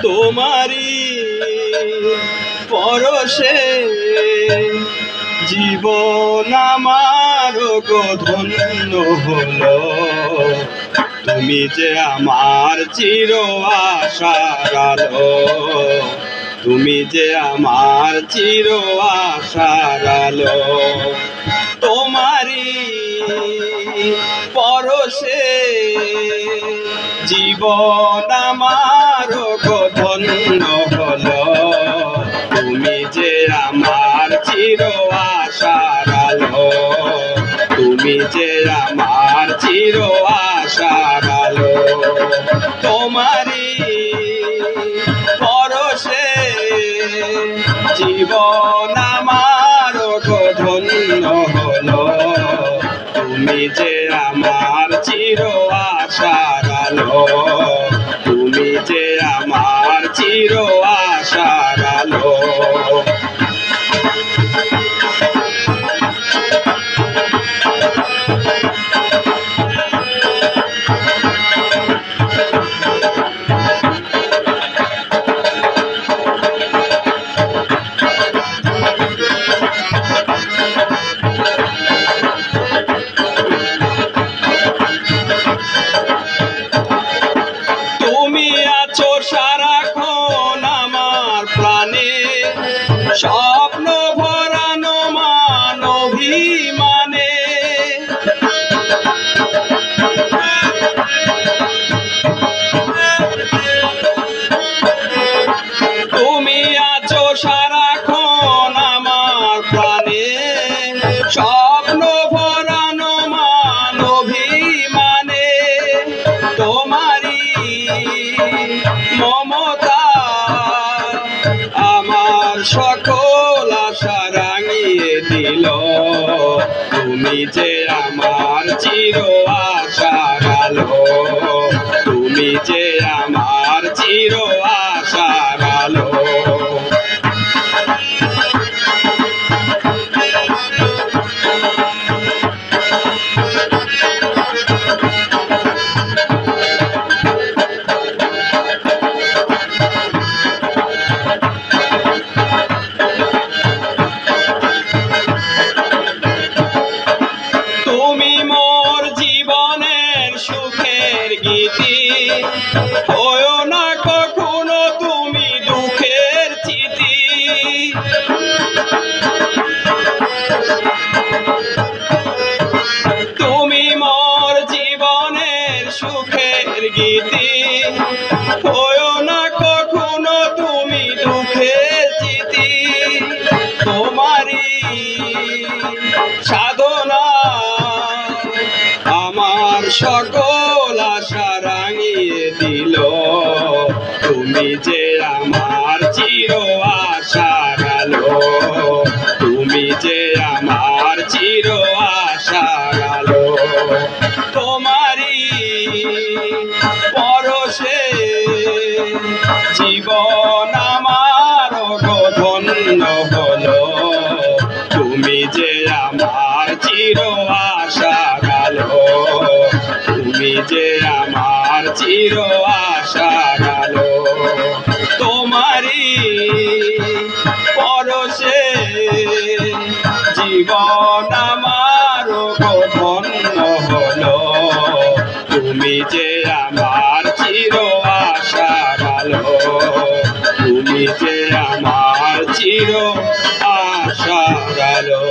তোমারি পরশে জীবন আমার গো ধন্য হলো। তুমি যে আমার চির আশার আলো, তুমি যে আমার চির আশার আলো। তোমারি পরশে জীবন আমার গো ধন্য হলো। তুমি যে আমার চির আশার আলো, তুমি যে আমার চির আশার আলো। তোমারি পরশে জীবন আমার গো ধন্য হলো। তুমি যে আমার চির আশার আলো, তুমি যে আমার চির আশার আলো। সারাক্ষণ আমার প্রাণে স্বপ্ন ভরানো মান অভিমানে। তুমি আছো সারাক্ষণ আমার প্রাণে স্বপ্ন ভরানো মান অভিমানে। তোমারি মমতা আমার সকল আশা রাঙিয়ে দিল। তুমি যে আমার চির আশার আলো, তুমি যে আমার চির আশার আলো। সুখের গীতি হয়ো না কখনো তুমি দুঃখের চিঠি। তুমি মোর জীবনের সুখের গীতি হয়ো না কখনো তুমি দুঃখের চিঠি। তোমারি সাধনা আমার সকল আশা রাঙিয়ে দিল। তুমি যে আমার চির আশার আলো, তুমি যে আমার চির আশার আলো। তোমারি পরশে জীবন আমার গো ধন্য হলো। তুমি যে আমার চির আশার আলো, তুমি যে আমার চির আশার আলো। তোমারি পরশে জীবন আমার গো ধন্য হলো। তুমি যে আমার চির আশার আলো, তুমি যে আমার চির আশার আলো।